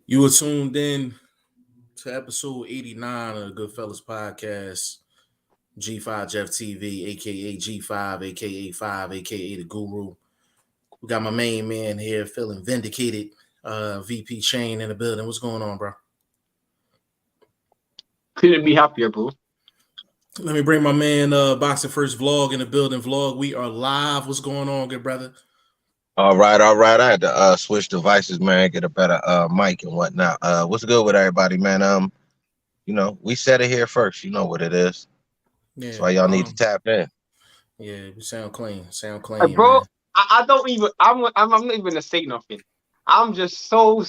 You were tuned in to episode 89 of the Goodfellas podcast. G5 Jeff TV, aka G5, aka 5, aka the Guru. We got my main man here feeling vindicated. VP Shane in the building. What's going on, bro? Couldn't be happier, bro. Let me bring my man BoxingFirstVlog in the building. Vlog, we are live. What's going on, good brother? All right. I had to switch devices, man, get a better mic and whatnot. What's good with everybody, man? We said it here first. You know what it is. Yeah, that's why y'all need to tap in. Yeah, we sound clean. Bro, man. I don't even I'm not even gonna say nothing. I'm just so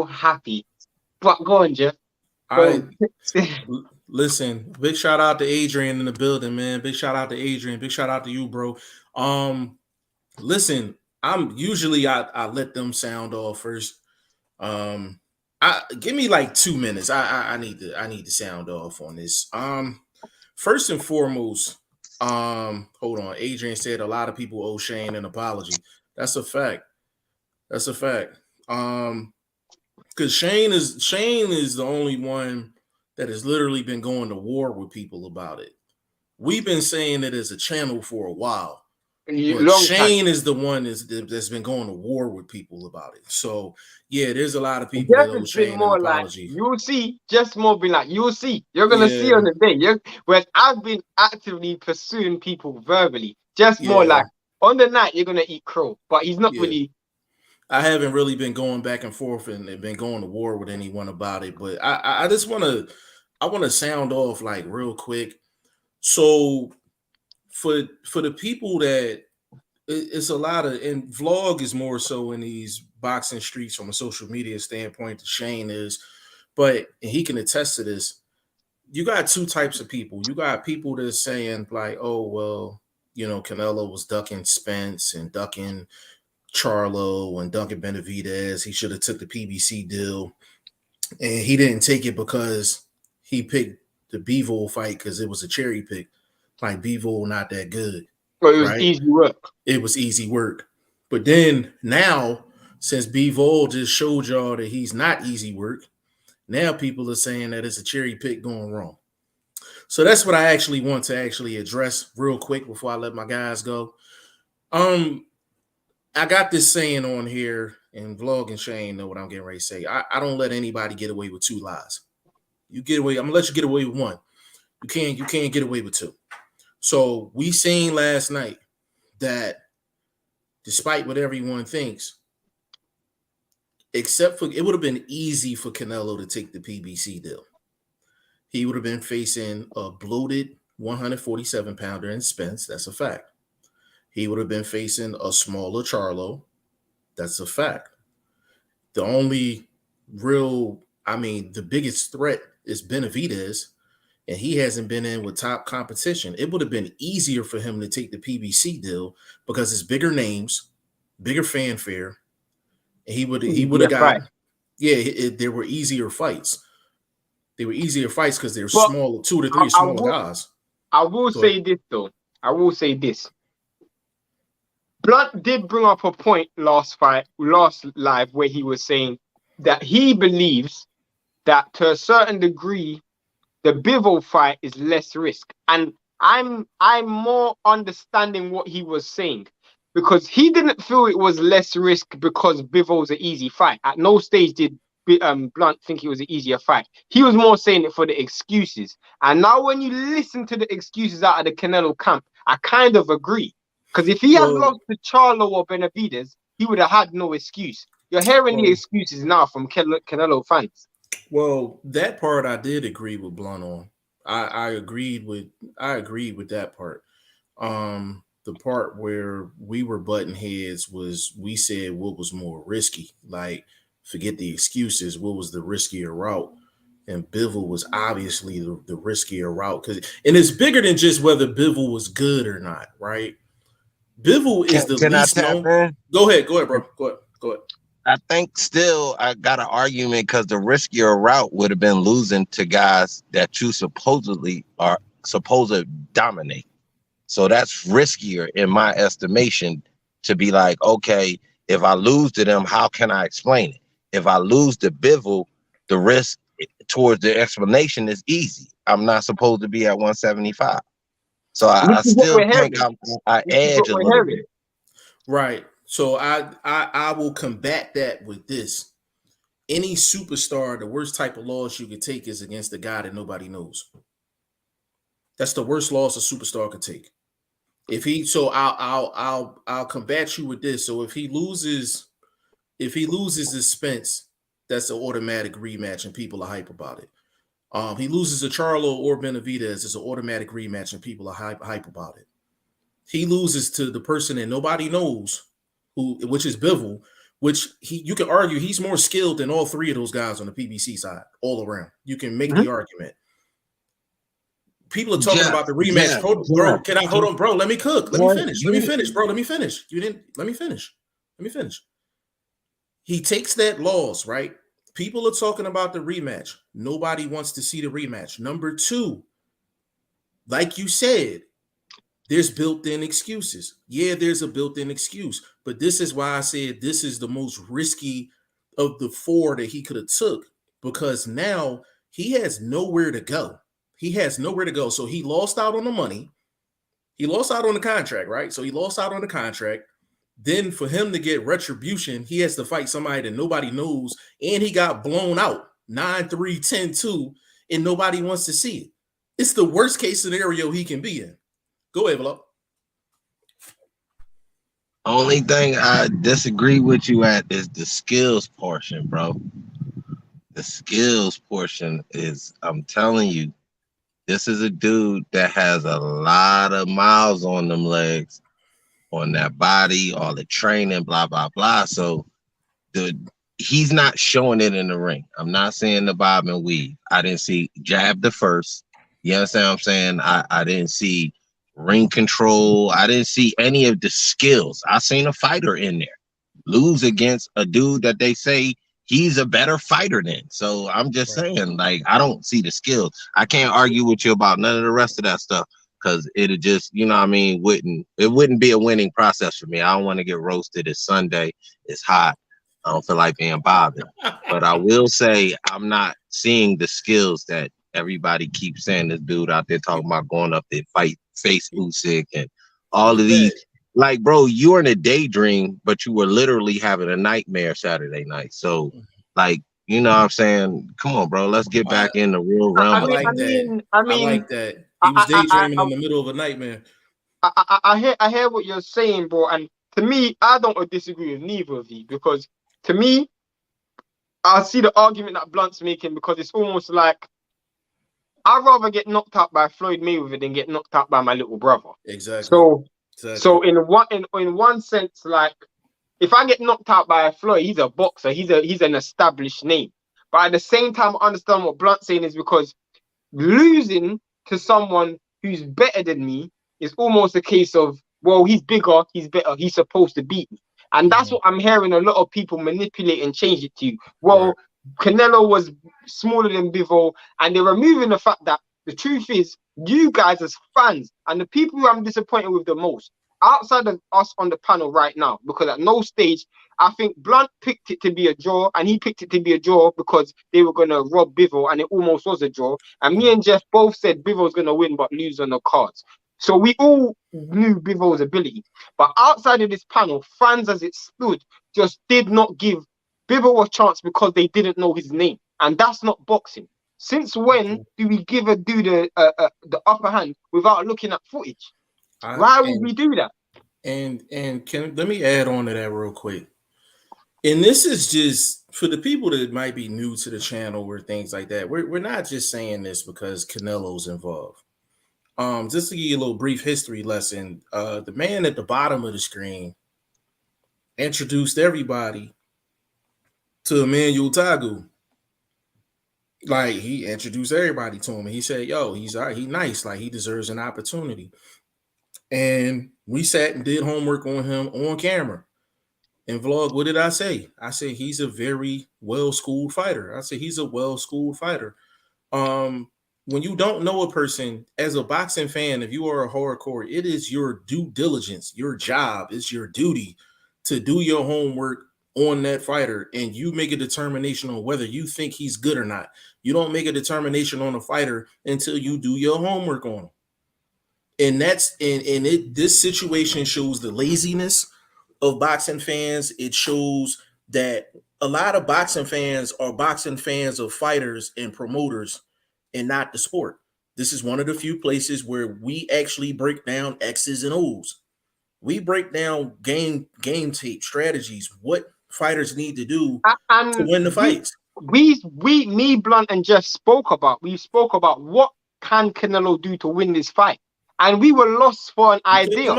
happy. But go on, Jeff. All right. Listen, big shout out to Adrian in the building, man. Big shout out to Adrian. Big shout out to you, bro. Listen, I'm usually I let them sound off first. Give me like 2 minutes. I need to sound off on this. First and foremost, hold on. Adrian said a lot of people owe Shane an apology. That's a fact. Because Shane is the only one that has literally been going to war with people about it. We've been saying it as a channel for a while. Shane is the one that's been going to war with people about it. So yeah, there's a lot of people that owe Shane an apology. Like, you'll see, just more be like, you'll see. You're gonna see on the day. Whereas I've been actively pursuing people verbally. Just more like on the night you're gonna eat crow, but he's not really. I haven't really been going back and forth and been going to war with anyone about it, but I just want to sound off like real quick. So for the people that it's a lot of, and vlog is more so in these boxing streets from a social media standpoint, Shane is, but he can attest to this. You got two types of people. You got people that's saying like, oh, well, Canelo was ducking Spence and ducking Charlo and Duncan Benavidez. He should have took the PBC deal, and he didn't take it because he picked the Bivol fight because it was a cherry pick. Like Bivol not that good. Well, it was easy work. It was easy work. But then now, since Bivol just showed y'all that he's not easy work, now people are saying that it's a cherry pick going wrong. So that's what I actually want to address real quick before I let my guys go. I got this saying on here, and Vlog and Shane know what I'm getting ready to say. I don't let anybody get away with two lies. You get away, I'm gonna let you get away with one. You can't get away with two. So we seen last night that despite what everyone thinks, except for it would have been easy for Canelo to take the PBC deal. He would have been facing a bloated 147-pounder in Spence. That's a fact. He would have been facing a smaller Charlo. That's a fact. The only the biggest threat is Benavidez, and he hasn't been in with top competition. It would have been easier for him to take the PBC deal because it's bigger names, bigger fanfare, and he would have got. Yeah, there were easier fights. They were easier fights because they're smaller, 2 to 3 smaller guys. I will say this though. Blunt did bring up a point last live where he was saying that he believes that to a certain degree the Bivol fight is less risk, and I'm more understanding what he was saying because he didn't feel it was less risk because Bivol's an easy fight. At no stage did Blunt think it was an easier fight. He was more saying it for the excuses. And now when you listen to the excuses out of the Canelo camp, I kind of agree. Because if he had lost to Charlo or Benavidez, he would have had no excuse. You're hearing the excuses now from Canelo fans. Well, that part I did agree with Blunt on. I agreed with that part. The part where we were butting heads was we said what was more risky. Like, forget the excuses. What was the riskier route? And Bivol was obviously the riskier route. And it's bigger than just whether Bivol was good or not, right? Bivol is the least known. Go ahead, bro. Go ahead. I think still I got an argument because the riskier route would have been losing to guys that you supposed to dominate. So that's riskier in my estimation to be like, okay, if I lose to them, how can I explain it? If I lose to Bivol, the risk towards the explanation is easy. I'm not supposed to be at 175. So Which I is what still we're think hearing. I Which is edge what a we're little hearing. bit. Right. So I will combat that with this. Any superstar, the worst type of loss you could take is against a guy that nobody knows. That's the worst loss a superstar could take. If he, so I'll combat you with this. So if he loses to Spence, that's an automatic rematch, and people are hype about it. He loses to Charlo or Benavidez, it's an automatic rematch, and people are hype about it. He loses to the person that nobody knows, which is Bivol, which you can argue he's more skilled than all three of those guys on the PBC side, all around. You can make the argument. People are talking about the rematch. Bro, can I hold on, bro? Let me cook. Let me finish. Let me finish, bro. Let me finish. You didn't let me finish. Let me finish. He takes that loss, right? People are talking about the rematch. Nobody wants to see the rematch. Number two, like you said, there's built-in excuses. Yeah, there's a built-in excuse, but this is why I said this is the most risky of the four that he could have took, because now he has nowhere to go. He has nowhere to go. So he lost out on the money. He lost out on the contract, right? So he lost out on the contract. Then for him to get retribution, he has to fight somebody that nobody knows, and he got blown out 9-3, 10-2, and nobody wants to see it. It's the worst case scenario he can be in. Go ahead, Vlog. Only thing I disagree with you at is the skills portion, bro. The skills portion is, I'm telling you, this is a dude that has a lot of miles on them legs, on that body, all the training, blah, blah, blah. So he's not showing it in the ring. I'm not saying the bob and weave. I didn't see jab the first. You understand what I'm saying? I didn't see ring control. I didn't see any of the skills. I seen a fighter in there lose against a dude that they say he's a better fighter than. So I'm just saying, like, I don't see the skills. I can't argue with you about none of the rest of that stuff, because it'd just, you know what I mean, it wouldn't be a winning process for me. I don't want to get roasted. It's Sunday. It's hot. I don't feel like being bothered. But I will say I'm not seeing the skills that everybody keeps saying. This dude out there talking about going up there, face Usyk and all of these. Like, bro, you were in a daydream, but you were literally having a nightmare Saturday night. So, like, you know what I'm saying? Come on, bro. Let's get back in the real realm. I like that. He was daydreaming in the middle of a nightmare. I hear what you're saying, bro. And to me, I don't disagree with neither of you, because to me, I see the argument that Blunt's making, because it's almost like I'd rather get knocked out by Floyd Mayweather than get knocked out by my little brother. Exactly. So in one sense, like, if I get knocked out by Floyd, he's a boxer. He's an established name. But at the same time, I understand what Blunt's saying is because losing to someone who's better than me is almost a case of, well, he's bigger, he's better, he's supposed to beat me. And that's what I'm hearing a lot of people manipulate and change it to. Well, Canelo was smaller than Bivol, and they're removing the fact that the truth is, you guys as fans and the people who I'm disappointed with the most, outside of us on the panel right now, because at no stage, I think Blunt picked it to be a draw, and he picked it to be a draw because they were going to rob Bivol, and it almost was a draw. And me and Jeff both said Bivol's going to win but lose on the cards. So we all knew Bivol's ability. But outside of this panel, fans as it stood just did not give Bivol a chance because they didn't know his name. And that's not boxing. Since when do we give a dude the upper hand without looking at footage? Why would we do that? And let me add on to that real quick. And this is just for the people that might be new to the channel or things like that. We're not just saying this because Canelo's involved. Just to give you a little brief history lesson, the man at the bottom of the screen introduced everybody to Emmanuel Tagu. Like, he introduced everybody to him, and he said, "Yo, he's nice. Like, he deserves an opportunity." And we sat and did homework on him on camera. And Vlog, what did I say? I said he's a very well-schooled fighter. I said he's a well-schooled fighter. When you don't know a person, as a boxing fan, if you are a hardcore, it is your due diligence, your job, it's your duty to do your homework on that fighter and you make a determination on whether you think he's good or not. You don't make a determination on a fighter until you do your homework on him. And this situation shows the laziness of boxing fans. It shows that a lot of boxing fans are boxing fans of fighters and promoters and not the sport. This is one of the few places where we actually break down X's and O's. We break down game tape strategies, what fighters need to do to win the fights. Me, Blunt, and Jeff spoke about what can Canelo do to win this fight, and we were lost for an idea.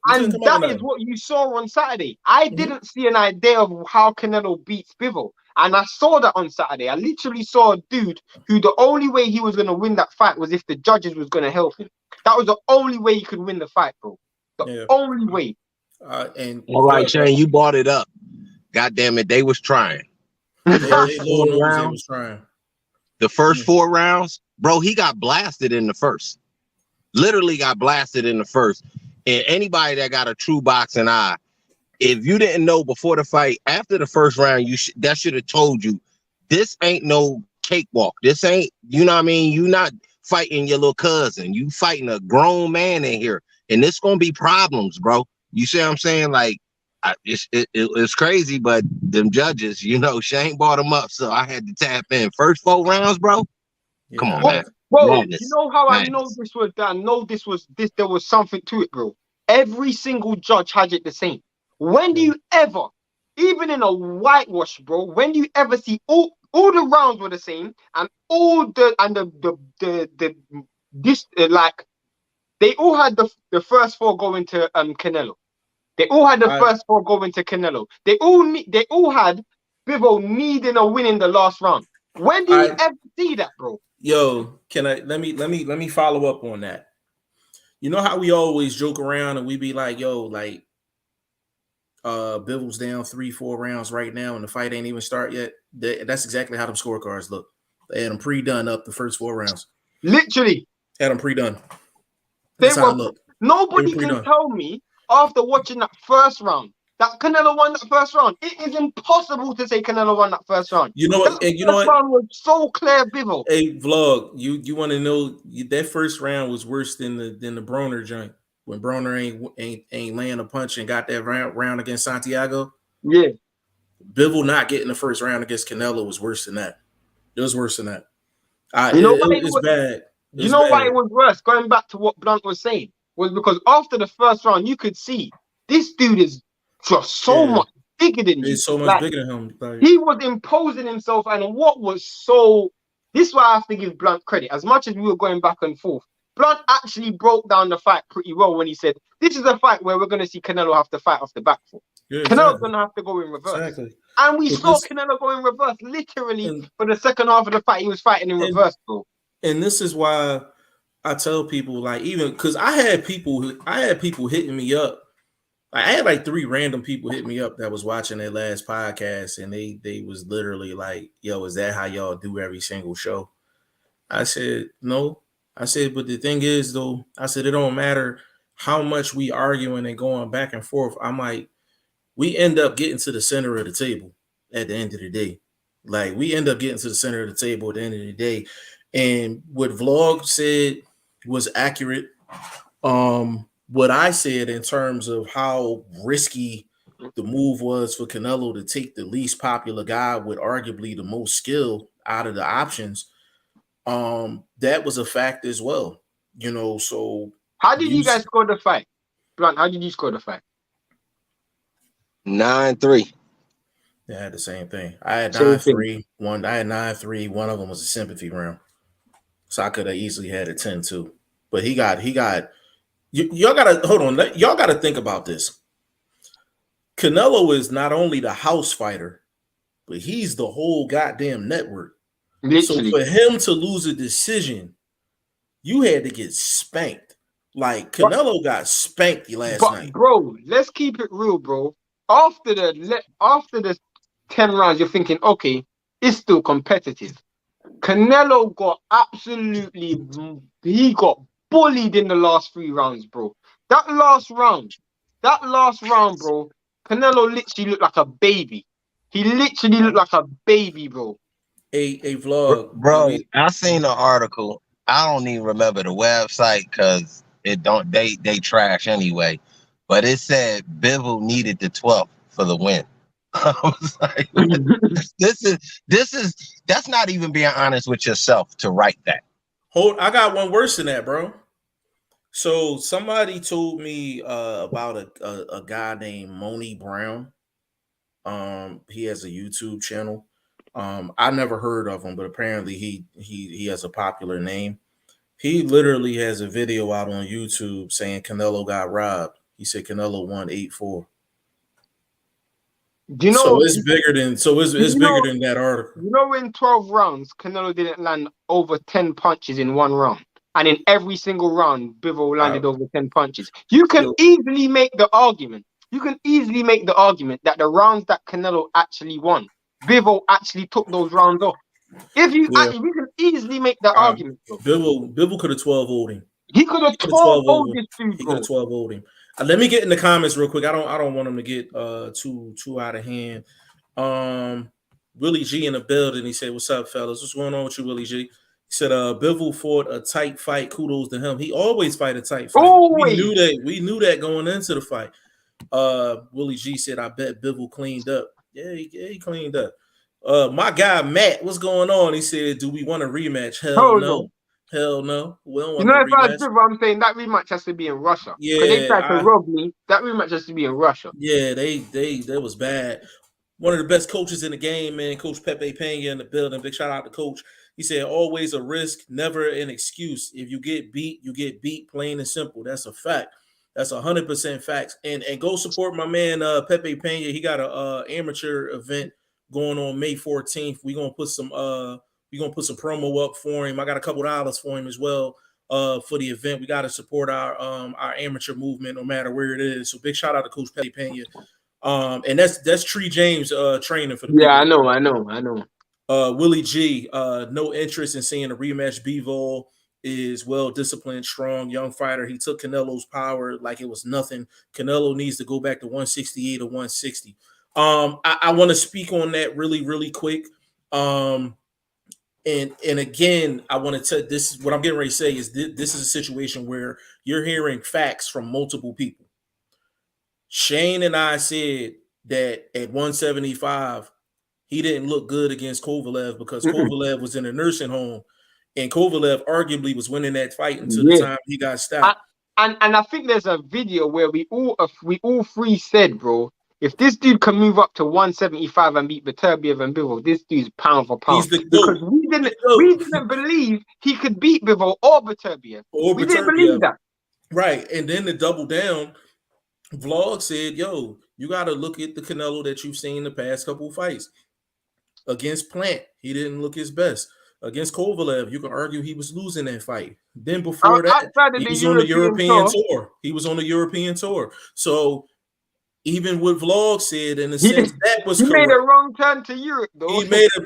And that is what you saw on Saturday. I didn't see an idea of how Canelo beats Bivol. And I saw that on Saturday. I literally saw a dude who the only way he was going to win that fight was if the judges was going to help him. That was the only way he could win the fight, bro. The only way. All right, Shane, you brought it up. God damn it, they was trying. They was trying. The first 4 rounds, bro, he got blasted in the first. Literally got blasted in the first. And anybody that got a true boxing eye, if you didn't know before the fight, after the first round, that should have told you this ain't no cakewalk. This ain't, you know what I mean? You not fighting your little cousin. You fighting a grown man in here, and this gonna be problems, bro. You see what I'm saying? Like, it's crazy, but them judges, you know, Shane brought them up, so I had to tap in. First 4 rounds, bro. Yeah. Come on, man. Bro, you know how I know this was done? There was something to it, bro. Every single judge had it the same. When do you ever, even in a whitewash, bro, when do you ever see all the rounds were the same and they all had the first 4 going to Canelo. They all had the first 4 going to Canelo. They all had Bivol needing a win in the last round. When do you ever see that, bro? Yo, let me follow up on that. You know how we always joke around and we be like, yo, like Bivol's down 3-4 rounds right now and the fight ain't even start yet. That's exactly how them scorecards look. They had them pre-done up the first 4 rounds. Literally. Had them pre-done. That's how it looked. Nobody can tell me after watching that first round that Canelo won that first round. It is impossible to say Canelo won that first round. You know what? You know what? Round was so clear, Bivol. Hey, Vlog, you want to know that first round was worse than the Broner joint when Broner ain't laying a punch and got that round against Santiago. Yeah, Bivol not getting the first round against Canelo was worse than that. It was worse than that. It's bad. You know why it was worse? Going back to what Blunt was saying was because after the first round, you could see this dude is just so much bigger than you. He's so much bigger than him. Like, he was imposing himself, and what was this is why I have to give Blunt credit. As much as we were going back and forth, Blunt actually broke down the fight pretty well when he said, this is a fight where we're going to see Canelo have to fight off the back foot. Yeah, Canelo's going to have to go in reverse. Exactly. And we saw Canelo go in reverse. Literally, for the second half of the fight, he was fighting in reverse, bro. And this is why I tell people, like, even because I had people hitting me up. I had like 3 random people hit me up that was watching their last podcast, and they was literally like, yo, is that how y'all do every single show? I said, no. I said, but the thing is, though, I said, it don't matter how much we arguing and going back and forth. I'm like, we end up getting to the center of the table at the end of the day. Like, we end up getting to the center of the table at the end of the day. And what Vlog said was accurate. What I said in terms of how risky the move was for Canelo to take the least popular guy with arguably the most skill out of the options, that was a fact as well. You know, so how did you guys score the fight? Blunt, how did you score the fight? 9-3. Yeah, I had the same thing. I had 9-3. I had 9-3. One of them was a sympathy round. So I could have easily had a 10-2. But he got y'all gotta hold on. Y'all gotta think about this. Canelo is not only the house fighter, but he's the whole goddamn network. Literally. So for him to lose a decision, you had to get spanked. Like Canelo got spanked last night. Bro, let's keep it real, bro. After the 10 rounds, you're thinking, okay, it's still competitive. Canelo got he got bullied in the last 3 rounds, bro. That last round, bro, Canelo literally looked like a baby. He literally looked like a baby, bro. A vlog, Bro, I seen the article. I don't even remember the website because it don't they trash anyway. But it said Bivol needed the 12th for the win. I was like, this is that's not even being honest with yourself to write that. I got one worse than that, bro. So somebody told me about a guy named Moni Brown. He has a YouTube channel. I never heard of him, but apparently he has a popular name. He literally has a video out on YouTube saying Canelo got robbed. He said Canelo won 8-4. Do you know? So it's bigger than bigger than that article. You know, in 12 rounds, Canelo didn't land over 10 punches in one round, and in every single round, Bivol landed over 10 punches. You can easily make the argument. You can easily make the argument that the rounds that Canelo actually won, Bivol actually took those rounds off. If you you can easily make the argument. Bivol could have 12-0'd him. He could have 12-0'd this dude, He bro. could have 12-0'd him. Let me get in the comments real quick. I don't want him to get too out of hand. Willie G in the building. He said, "What's up, fellas? What's going on with you, Willie G?" He said, Bivol fought a tight fight. Kudos to him. He always fight a tight fight. Always. We knew that going into the fight. Willie G said, "I bet Bivol cleaned up." Yeah, he cleaned up. My guy Matt, what's going on? He said, "Do we want a rematch?" Hell no. Hell no. We don't want a rematch. I'm saying that rematch has to be in Russia. Yeah, they tried to rob me. That rematch has to be in Russia. Yeah, that was bad. One of the best coaches in the game, man. Coach Pepe Pena in the building. Big shout out to Coach. He said, "Always a risk, never an excuse. If you get beat, you get beat. Plain and simple. That's a fact. That's 100% facts." And go support my man Pepe Pena. He got a amateur event going on May 14th. We're gonna put some promo up for him. I got a couple $2 for him as well for the event. We got to support our amateur movement no matter where it is. So big shout out to Coach Pepe Pena. And that's Tree James training for the people. I know. Willie G, no interest in seeing a rematch. Bivol is well disciplined, strong, young fighter. He took Canelo's power like it was nothing. Canelo needs to go back to 168 or 160. I want to speak on that really, really quick. And again, I want to tell this is what I'm getting ready to say is this is a situation where you're hearing facts from multiple people. Shane and I said that at 175, he didn't look good against Kovalev because Kovalev was in a nursing home, and Kovalev arguably was winning that fight until the time he got stopped. And I think there's a video where we all three said, bro, if this dude can move up to 175 and beat Beterbiev and Bivol, this dude's pound for pound. Because we didn't believe he could beat Bivol or Beterbiev. We didn't believe that. Right. And then to double down, Vlog said, yo, you got to look at the Canelo that you've seen the past couple of fights. Against Plant, he didn't look his best. Against Kovalev, you can argue he was losing that fight. Then before that, he was on the European tour. He was on the European tour. So even what Vlog said, in a sense, that was correct. He made a wrong turn to Europe, though. He made a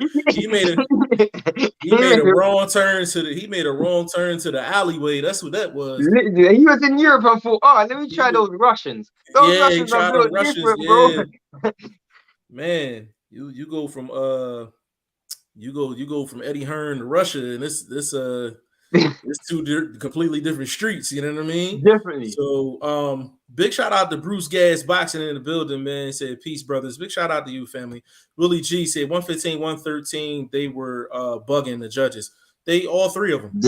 wrong turn to the alleyway. That's what that was. He was in Europe and thought, oh, let me try those Russians. Those Russians are built different, bro. Man, you go from Eddie Hearn to Russia, and it's two completely different streets. You know what I mean? Definitely. So, big shout out to Bruce Gas Boxing in the building, man. He said, "Peace, brothers." Big shout out to you, family. Willie G said 115, 113. They were bugging the judges. They all three of them.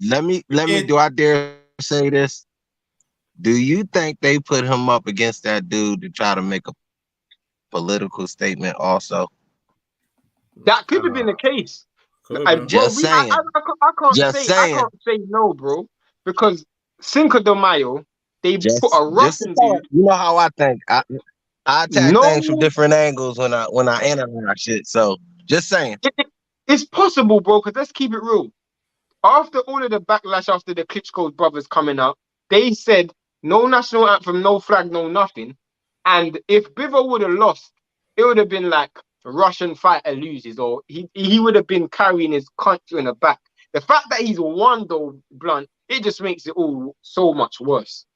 Let me. Do I dare say this? Do you think they put him up against that dude to try to make a political statement? Also, that could have been the case. I can't say no, bro, because Cinco de Mayo they put a Russian dude. You know how I think. I attack things from different angles when I analyze shit. So just saying, it's possible, bro. Because let's keep it real. After all of the backlash after the Klitschko brothers coming out, they said no national anthem, no flag, no nothing. And if Bivol would have lost, it would have been like a Russian fighter loses, or he would have been carrying his country in the back. The fact that he's won, though, Blunt, it just makes it all so much worse.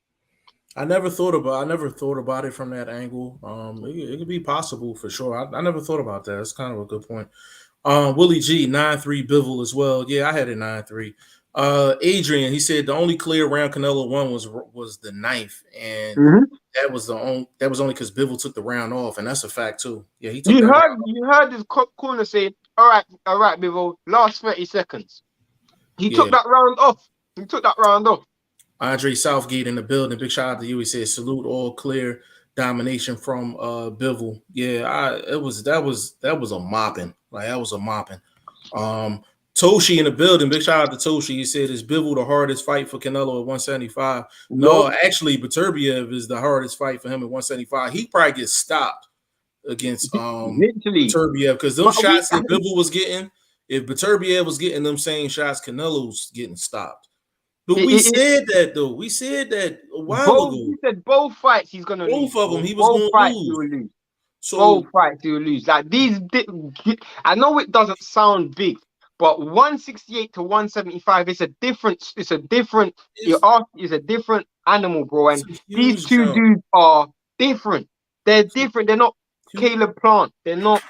I never thought about it from that angle. It could be possible for sure. I never thought about that. That's kind of a good point. Willie G 9-3 Bivol as well. Yeah, I had it 9-3. Adrian, he said the only clear round Canelo won was the ninth, and that was only because Bivol took the round off, and that's a fact too. Yeah, he took You that heard round off. you heard this corner say, all right, Bivol, last 30 seconds. He took that round off. He took that round off. Andre Southgate in the building. Big shout out to you. He said salute, all clear, domination from Bivol. Yeah, that was a mopping. Like that was a mopping. Toshi in the building. Big shout out to Toshi. He said, is Bivol the hardest fight for Canelo at 175? No, actually, Beterbiev is the hardest fight for him at 175. He probably gets stopped against Beterbiev because those shots that Bivol was getting, if Beterbiev was getting them same shots, Canelo's getting stopped. But we said that though. We said that a while ago. He said both fights he's gonna lose. Both of them he was going to lose. So both fights he will lose. Like these, I know it doesn't sound big, but 168 to 175 is a different. It's a different animal, bro. And these two dudes are different. They're different. They're not Caleb Plant. They're not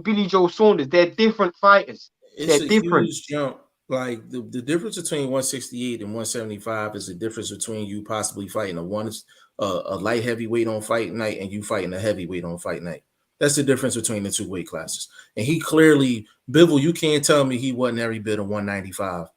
Billy Joe Saunders. They're different fighters. They're different. Huge jump. Like the difference between 168 and 175 is the difference between you possibly fighting a light heavyweight on fight night and you fighting a heavyweight on fight night. That's the difference between the two weight classes. And he clearly, Bivol, you can't tell me he wasn't every bit of 195.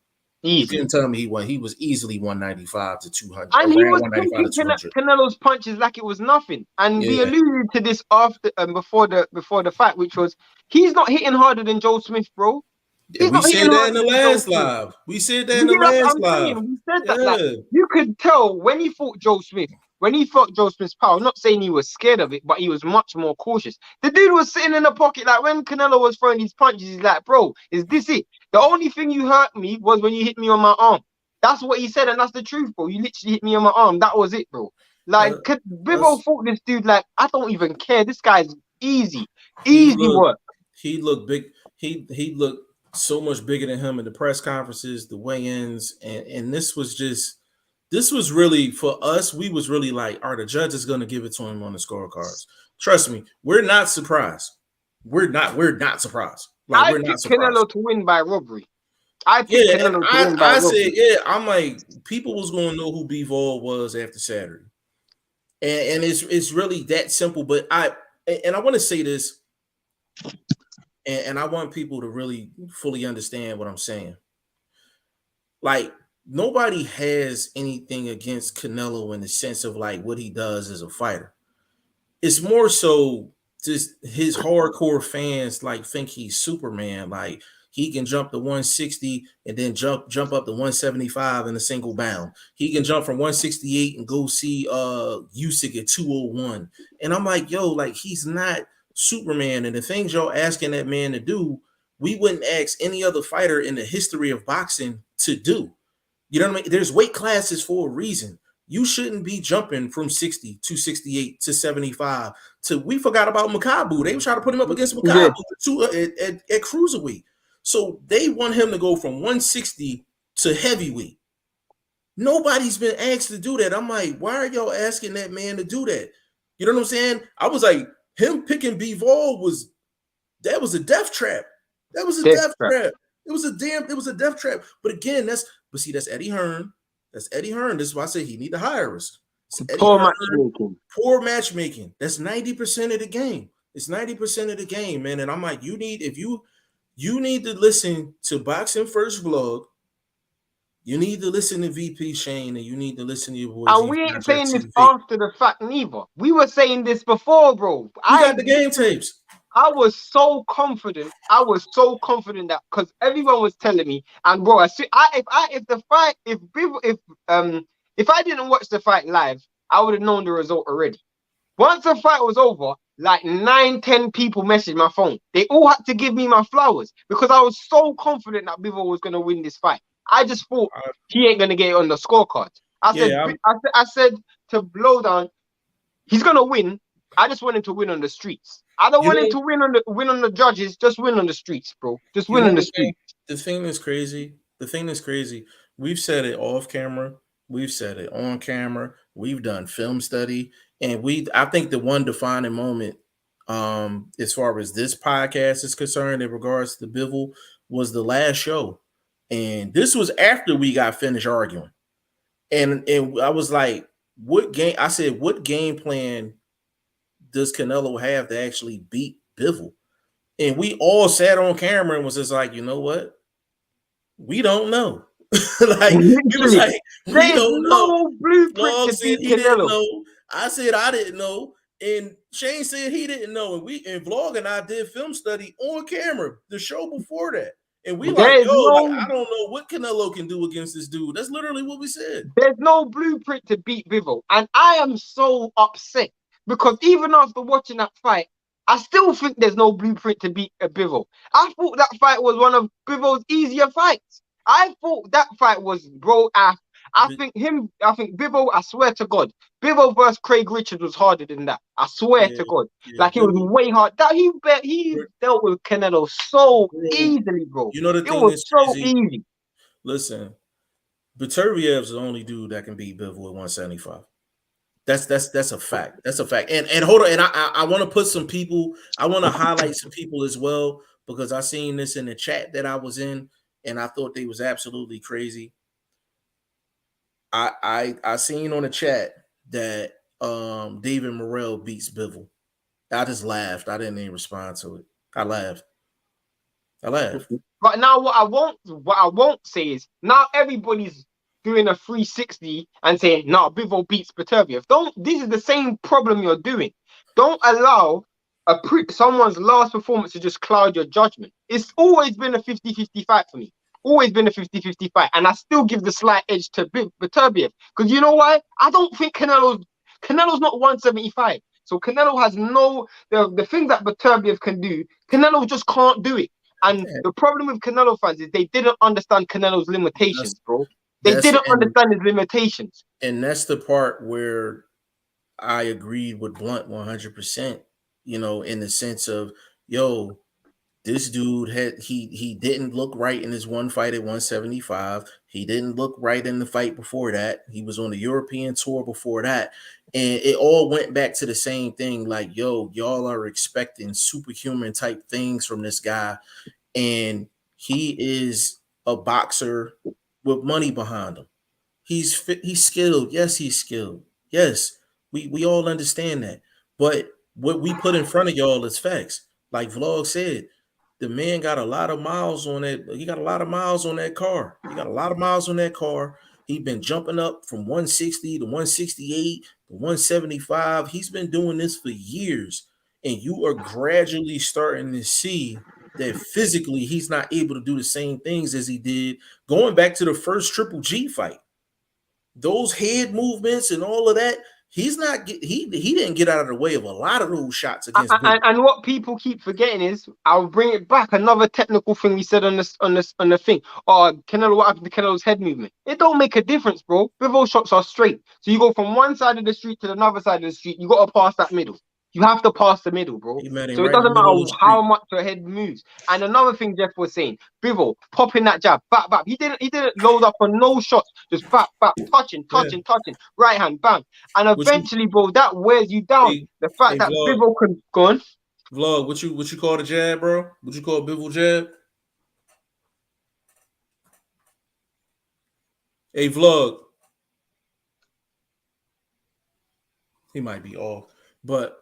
Easy. You can't tell me he wasn't. He was easily 195 to 200. And he was taking Canelo's punches like it was nothing. And we alluded to this after before the fight, which was he's not hitting harder than Joe Smith, bro. Yeah, we said that in the last live. We said that in the last live. We said that. Like, you could tell when he fought Joe Smith, when he fought Joe Smith's power. I'm not saying he was scared of it, but he was much more cautious. The dude was sitting in the pocket, like when Canelo was throwing these punches, he's like, bro, is this it? The only thing you hurt me was when you hit me on my arm. That's what he said, and that's the truth, bro. You literally hit me on my arm. That was it, bro. Like, Bivol fought this dude like, I don't even care. This guy's easy work. He looked big. He looked so much bigger than him in the press conferences, the weigh-ins, and this was really for us. We was really like, are the judges going to give it to him on the scorecards? Trust me, we're not surprised. We're not surprised. Like, I picked Canelo to win by robbery. I picked Canelo to win by robbery. I'm like, people was going to know who Bivol was after Saturday, and it's really that simple. But I want to say this. And I want people to really fully understand what I'm saying. Like, nobody has anything against Canelo in the sense of like what he does as a fighter. It's more so just his hardcore fans like think he's Superman. Like he can jump to 160 and then jump up to 175 in a single bound. He can jump from 168 and go see Usyk at 201. And I'm like, yo, like he's not Superman, and the things y'all asking that man to do, we wouldn't ask any other fighter in the history of boxing to do. You know what I mean? There's weight classes for a reason. You shouldn't be jumping from 60 to 68 to 75 to. We forgot about Makabu. They were trying to put him up against Makabu at cruiserweight. So they want him to go from 160 to heavyweight. Nobody's been asked to do that. I'm like, why are y'all asking that man to do that? You know what I'm saying? I was like, him picking Bivol was a death trap. That was a death trap. It was a death trap. But again, that's Eddie Hearn. That's Eddie Hearn. This is why I say he need to hire us. Poor matchmaking. That's 90% of the game. It's 90% of the game, man. And I'm like, you need to listen to Boxing First Vlog. You need to listen to VP Shane, and you need to listen to your boys. And we ain't saying this after the fact neither. We were saying this before, bro. I got the game tapes. I was so confident. That because everyone was telling me, and bro, if I didn't watch the fight live, I would have known the result already. Once the fight was over, like 9-10 people messaged my phone. They all had to give me my flowers because I was so confident that Bivol was gonna win this fight. I just thought he ain't gonna get it on the scorecard. I said to Blowdown, he's gonna win. I just want him to win on the streets. I don't want him to win on the judges. Just win on the streets, bro. Just win on the streets. The thing that's crazy. We've said it off camera. We've said it on camera. we've done film study, and I think the one defining moment, as far as this podcast is concerned, in regards to Bivol, was the last show, and this was after we got finished arguing, and I was like, what game? I said, what game plan does Canelo have to actually beat Bivol? And we all sat on camera and was just like, you know what? We don't know. Like, it was like, we don't know. No blueprint Vlog to said beat he didn't Canelo. know. I said I didn't know. And Shane said he didn't know. And Vlog and I did film study on camera the show before that. And we like, There's yo, no, like, I don't know what Canelo can do against this dude. That's literally what we said. there's no blueprint to beat Bivol. And I am so upset because even after watching that fight, I still think there's no blueprint to beat a Bivol. I thought that fight was one of Bivol's easier fights. I thought that fight was, bro, I think Bivol, I swear to God, Bivol versus Craig Richards was harder than that. I swear to God. Like, it was way hard. That he dealt with Canelo so easily, bro. You know the it thing was is so crazy? easy. Listen, Beterbiev's the only dude that can beat Bivol at 175. That's a fact. That's a fact. And hold on, and I want to put some people, I want to highlight some people as well, because I seen this in the chat that I was in, and I thought they was absolutely crazy. I seen on the chat that David Morrell beats Bivol. I just laughed. I didn't even respond to it. I laughed. But now what I won't say is, now everybody's doing a 360 and saying, no, Bivol beats Beterbiev. This is the same problem you're doing. Don't allow someone's last performance to just cloud your judgment. It's always been a 50-50 fight for me. Always been a 50-50 fight. And I still give the slight edge to Beterbiev. Because you know why? I don't think Canelo's not 175. So Canelo has the things that Beterbiev can do, Canelo just can't do it. And the problem with Canelo fans is they didn't understand Canelo's limitations, bro. They didn't understand his limitations. And that's the part where I agreed with Blunt 100%, you know, in the sense of, yo, this dude he didn't look right in his one fight at 175. He didn't look right in the fight before that. He was on the European tour before that. And it all went back to the same thing. Like, yo, y'all are expecting superhuman type things from this guy. And he is a boxer with money behind him. He's skilled. Yes, he's skilled. Yes, we all understand that. But what we put in front of y'all is facts. Like Vlog said, the man got a lot of miles on it. He got a lot of miles on that car. He's been jumping up from 160 to 168 to 175. He's been doing this for years. And you are gradually starting to see that physically he's not able to do the same things as he did going back to the first Triple G fight. Those head movements and all of that, he didn't get out of the way of a lot of those shots against and what people keep forgetting is, I'll bring it back, another technical thing we said on the thing. Canelo, what happened to Canelo's head movement? It don't make a difference, bro. Bivol shots are straight. So you go from one side of the street to another side of the street, you got to pass that middle. You have to pass the middle, bro. So it doesn't matter how much your head moves. And another thing Jeff was saying, Bivol popping that jab, bap. He didn't load up on no shots, just bap, touching, right hand, bang. And eventually, bro, that wears you down. The fact that Bivol can go on. Vlog, what you call the jab, bro? What you call Bivol jab? Hey, Vlog. He might be off, but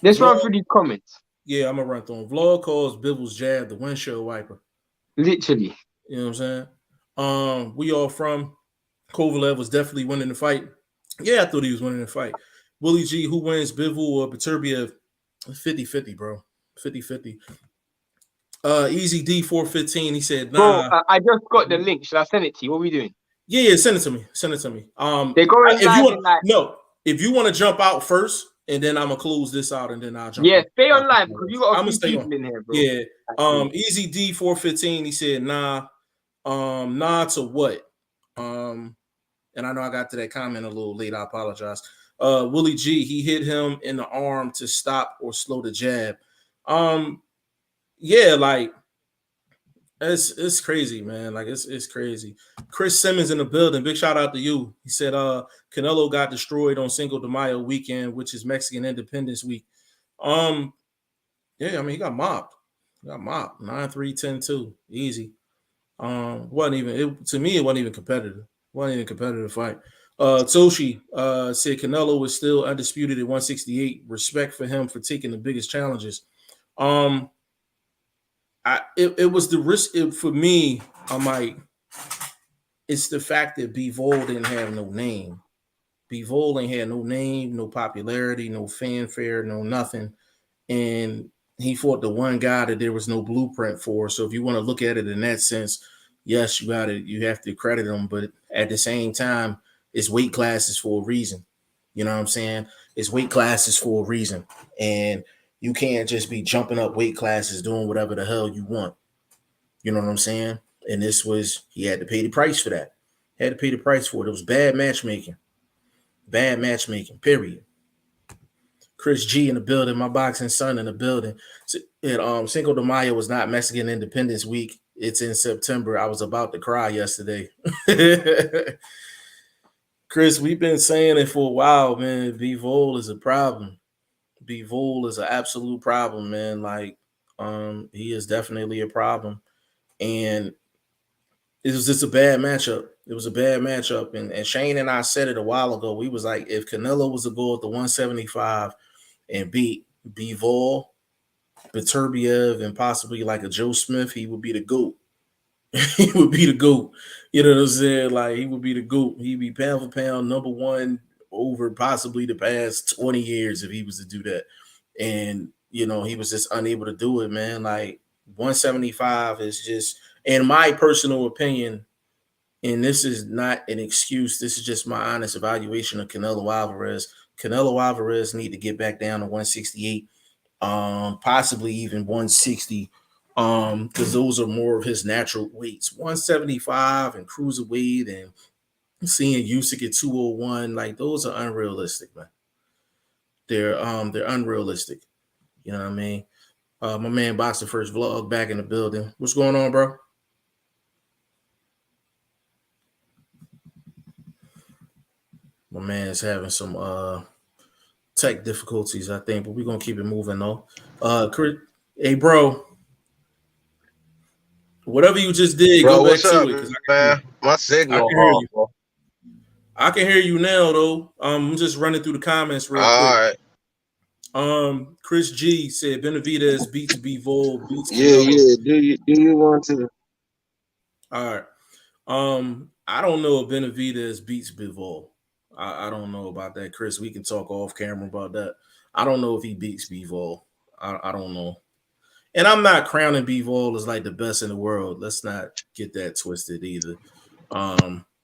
let's run through these comments. Yeah, I'm gonna run through them. Vlog calls Bivol's jab the windshield wiper. Literally. You know what I'm saying? We all from Kovalev was definitely winning the fight. Yeah, I thought he was winning the fight. Willie G, who wins, Bivol or Beterbiev? 50-50, bro. 50-50. Easy D 415. He said, nah. Bro, I just got the link. Should I send it to you? What are we doing? Yeah, send it to me. They're going if you want to jump out first, and then I'm gonna close this out, and then I'll jump. Yeah, stay on live because you got a few people in here, bro. Yeah. Easy D 415. He said, nah. Nah to what? And I know I got to that comment a little late. I apologize. Willie G, he hit him in the arm to stop or slow the jab. Yeah, like It's crazy, man. Like it's crazy. Chris Simmons in the building. Big shout out to you. He said Canelo got destroyed on Cinco de Mayo weekend, which is Mexican Independence Week. Yeah, I mean he got mopped. He got mopped. 9-3, 10-2. Easy. Wasn't even to me, it wasn't even competitive. Wasn't even a competitive fight. Toshi said Canelo was still undisputed at 168. Respect for him for taking the biggest challenges. It was the risk for me. I'm like, it's the fact that Bivol didn't have no name. Bivol ain't had no name, no popularity, no fanfare, no nothing. And he fought the one guy that there was no blueprint for. So if you want to look at it in that sense, yes, you have to credit him. But at the same time, it's weight classes for a reason. You know what I'm saying? It's weight classes for a reason. And you can't just be jumping up weight classes, doing whatever the hell you want. You know what I'm saying? And he had to pay the price for that. Had to pay the price for it. It was bad matchmaking. Bad matchmaking, period. Chris G in the building, my boxing son in the building. Cinco de Mayo was not Mexican Independence Week. It's in September. I was about to cry yesterday. Chris, we've been saying it for a while, man. Bivol is a problem. Bivol is an absolute problem, man. Like, he is definitely a problem. And it was just a bad matchup. It was a bad matchup. And Shane and I said it a while ago. We was like, if Canelo was to go at the 175 and beat Bivol, Beterbiev, and possibly like a Joe Smith, he would be the GOAT. He would be the GOAT. You know what I'm saying? Like, he would be the GOAT. He'd be pound for pound number one over possibly the past 20 years if he was to do that. And, you know, he was just unable to do it, man. Like, 175 is just, in my personal opinion, and this is not an excuse, this is just my honest evaluation of Canelo Alvarez. Canelo Alvarez need to get back down to 168, possibly even 160, because those are more of his natural weights. 175 and cruiserweight and seeing Usyk at 201, like those are unrealistic, man. They're unrealistic. You know what I mean? My man BoxingFirstVlog back in the building. What's going on, bro? My man's having some tech difficulties, I think, but we're gonna keep it moving though. Hey, bro, whatever you just did, Bro, go back what's to up, it. man? My signal I off. I can hear you now, though. I'm just running through the comments real quick. All right. Chris G said Benavidez beats Bivol, beats Canelo. Yeah. Do you want to? All right. I don't know if Benavidez beats Bivol. I don't know about that, Chris. We can talk off camera about that. I don't know if he beats Bivol. I don't know. And I'm not crowning Bivol as like the best in the world. Let's not get that twisted either.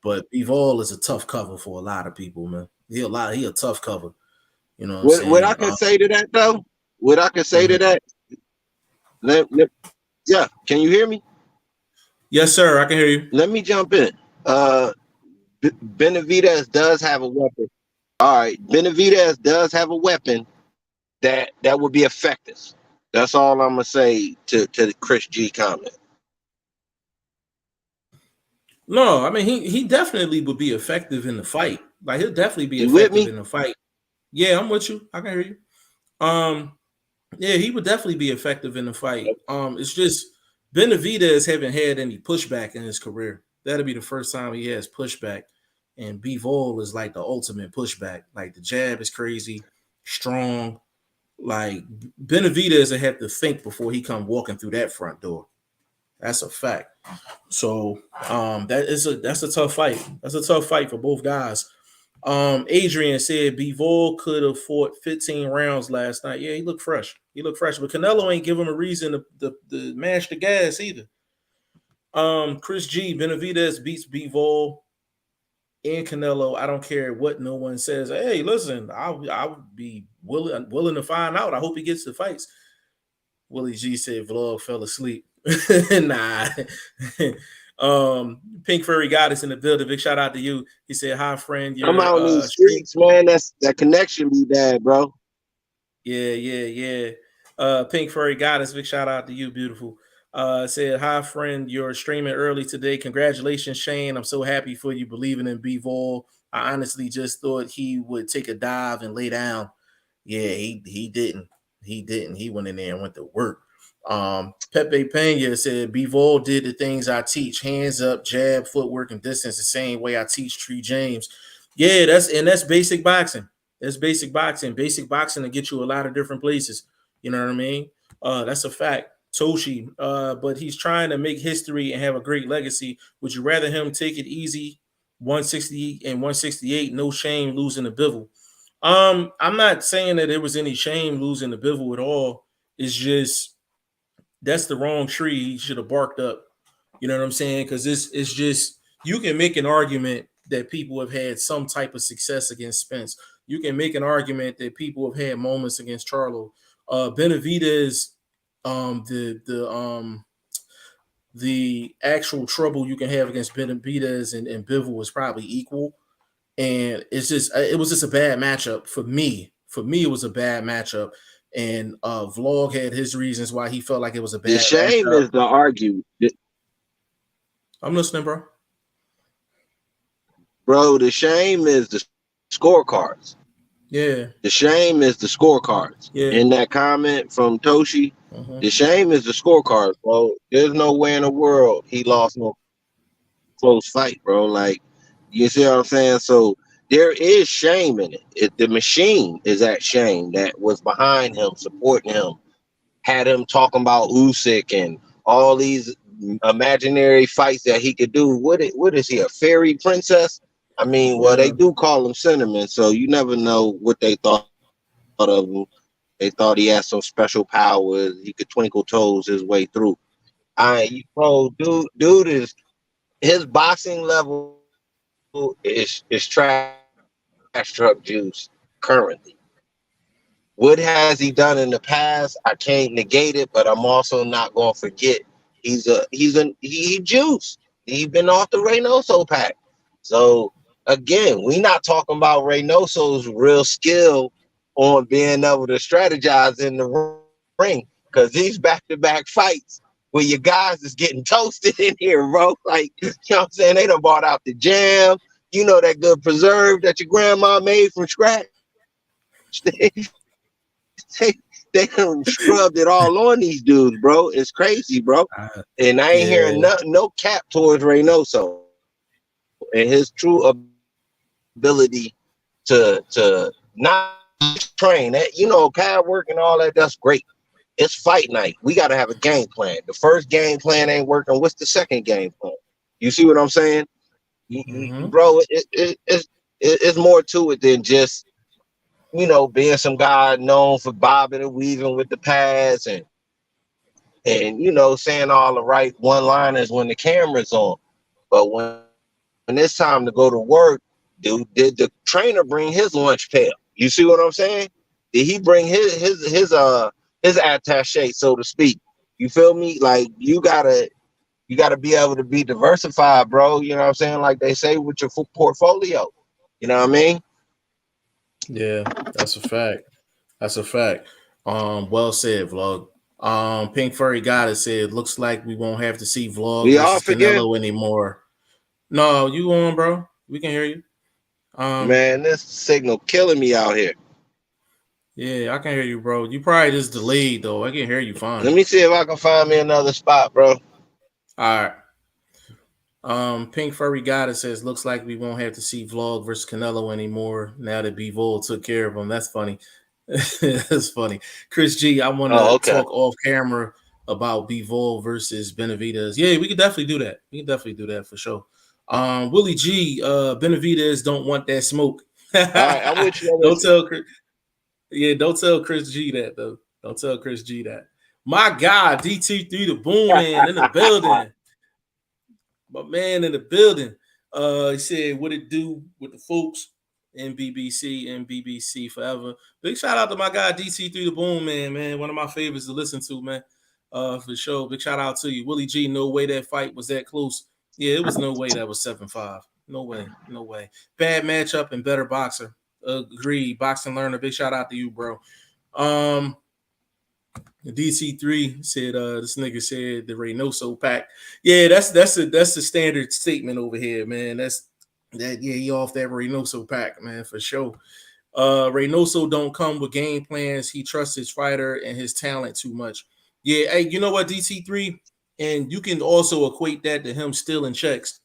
But Bivol is a tough cover for a lot of people, man. He a tough cover. You know what I'm saying? What I can say to that though? What I can say to that? Yeah. Can you hear me? Yes, sir. I can hear you. Let me jump in. Benavidez does have a weapon. All right, Benavidez does have a weapon that would be effective. That's all I'm gonna say to the Chris G comment. No, I mean he definitely would be effective in the fight. Like he'll definitely be You effective with me? in the fight. Yeah, I'm with you. I can hear you. Yeah, he would definitely be effective in the fight. It's just Benavidez haven't had any pushback in his career. That'll be the first time he has pushback. And Bivol is like the ultimate pushback. Like the jab is crazy, strong. Like Benavidez will have to think before he come walking through that front door. That's a fact. So that's a tough fight. That's a tough fight for both guys. Adrian said Bivol could have fought 15 rounds last night. Yeah, he looked fresh. But Canelo ain't give him a reason to mash the gas either. Chris G, Benavidez beats Bivol and Canelo. I don't care what no one says. Hey, listen, I'll be willing to find out. I hope he gets the fights. Willie G said Vlog fell asleep. Nah. Pink Furry Goddess in the building. Big shout out to you. He said, hi, friend. I'm out in these streets, man. That connection be bad, bro. Yeah. Pink Furry Goddess. Big shout out to you, beautiful. Said, hi, friend. You're streaming early today. Congratulations, Shane. I'm so happy for you believing in Bivol. I honestly just thought he would take a dive and lay down. Yeah, he didn't. He didn't. He went in there and went to work. Pepe Pena said, Bivol did the things I teach: hands up, jab, footwork, and distance, the same way I teach Tree James. Yeah, that's basic boxing. That's basic boxing. Basic boxing to get you a lot of different places. You know what I mean? That's a fact. Toshi, but he's trying to make history and have a great legacy. Would you rather him take it easy, 160 and 168, no shame, losing the Bivol? I'm not saying that there was any shame losing the Bivol at all. It's just that's the wrong tree he should have barked up. You know what I'm saying? Because it's just you can make an argument that people have had some type of success against Spence. You can make an argument that people have had moments against Charlo. Benavidez, the actual trouble you can have against Benavidez and Bivol is probably equal. And it was just a bad matchup for me. For me, it was a bad matchup. And Vlog had his reasons why he felt like it was a bad The shame matchup. is to argue. I'm listening, bro. Bro, the shame is the scorecards. Yeah. The shame is the scorecards. Yeah. In that comment from Toshi, the shame is the scorecards, bro. There's no way in the world he lost no close fight, bro. Like, you see what I'm saying? So there is shame in it. The machine is that shame that was behind him, supporting him, had him talking about Usyk and all these imaginary fights that he could do. What is he, a fairy princess? I mean, well, they do call him Cinnamon, so you never know what they thought of him. They thought he had some special powers. He could twinkle toes his way through. Dude is, his boxing level is trash truck juice currently. What has he done in the past? I can't negate it, but I'm also not going to forget he juice. He's been off the Reynoso pack. So again, we not talking about Reynoso's real skill on being able to strategize in the ring, because these back-to-back fights where your guys is getting toasted in here, bro. Like, you know what I'm saying? They done bought out the jam. You know, that good preserve that your grandma made from scratch. They scrubbed it all on these dudes, bro. It's crazy, bro. And I ain't hearing no cap towards Reynoso and his true ability to not train. That, you know, pad work and all that, that's great. It's fight night. We got to have a game plan. The first game plan ain't working. What's the second game plan? You see what I'm saying? Bro, it's more to it than just, you know, being some guy known for bobbing and weaving with the pads and you know, saying all the right one-liners when the camera's on. But when it's time to go to work, dude, did the trainer bring his lunch pail? You see what I'm saying? Did he bring his attaché, so to speak? You feel me? Like, you gotta be able to be diversified, bro. You know what I'm saying? Like they say with your portfolio. You know what I mean? Yeah, that's a fact. That's a fact. Well said, Vlog. Pink Furry Goddess said, looks like we won't have to see Vlog versus Canelo anymore. No, you on, bro. We can hear you. Man, this signal killing me out here. Yeah, I can hear you, bro. You probably just delayed, though. I can hear you fine. Let me see if I can find me another spot, bro. All right. Pink Furry Goddess says, looks like we won't have to see Vlog versus Canelo anymore now that Bivol took care of him. That's funny. That's funny. Chris G, I want to talk off camera about Bivol versus Benavidez. Yeah, we could definitely do that. We can definitely do that for sure. Willie G, Benavidez don't want that smoke. All right, I'm with you. Don't tell Chris G that, though. Don't tell Chris G that. My God, DT3 the Boom Man in the building. My man in the building. He said, what it do with the folks in BBC forever. Big shout out to my guy DC3 the Boom Man, one of my favorites to listen to, man. For sure. Big shout out to you. Willie G, no way that fight was that close. Yeah, it was no way that was 7-5. No way. No way. Bad matchup and better boxer. Agreed. Boxing learner. Big shout out to you, bro. DC3 said this nigga said the Reynoso pack. Yeah, that's a standard statement over here, man. Yeah, he off that Reynoso pack, man, for sure. Reynoso don't come with game plans. He trusts his fighter and his talent too much. Yeah, hey, you know what, DC3? And you can also equate that to him stealing checks.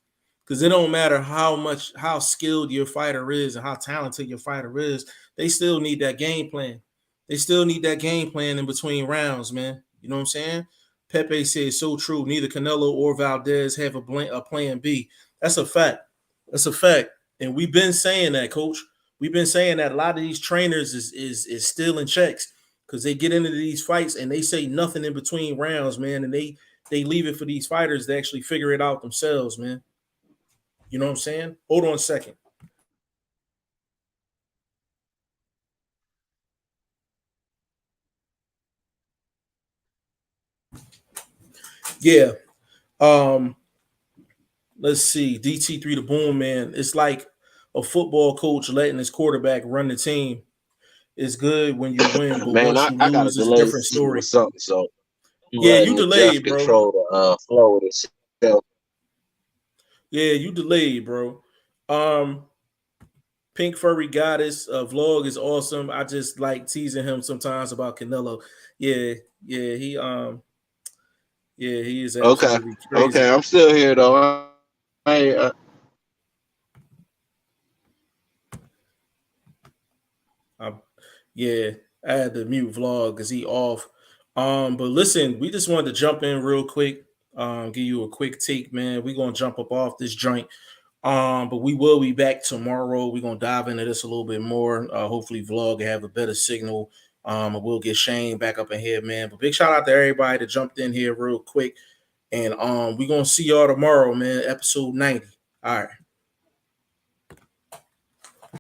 Because it don't matter how skilled your fighter is and how talented your fighter is, they still need that game plan. They still need that game plan in between rounds, man. You know what I'm saying? Pepe says so true. Neither Canelo or Valdez have a plan B. That's a fact. That's a fact. And we've been saying that, coach. We've been saying that a lot of these trainers is stealing checks because they get into these fights and they say nothing in between rounds, man. And they leave it for these fighters to actually figure it out themselves, man. You know what I'm saying? Hold on a second. Yeah. Let's see. DT3 the boom, man. It's like a football coach letting his quarterback run the team. It's good when you win, but Man, once you I got a lose, it's a delayed different signal or story. something, so you Yeah, you letting Jeff delayed, bro. control the flow of this show. Yeah, you delayed, bro. Pink Furry Goddess vlog is awesome. I just like teasing him sometimes about Canelo. Yeah, he is Okay, absolutely crazy. I'm still here though. Yeah, I had to mute vlog because he off. But listen, we just wanted to jump in real quick. Give you a quick take, man. We're gonna jump up off this joint. But we will be back tomorrow. We're gonna dive into this a little bit more. Hopefully, vlog will have a better signal. And we'll get Shane back up in here, man. But big shout out to everybody that jumped in here real quick. And we're gonna see y'all tomorrow, man. Episode 90. All right.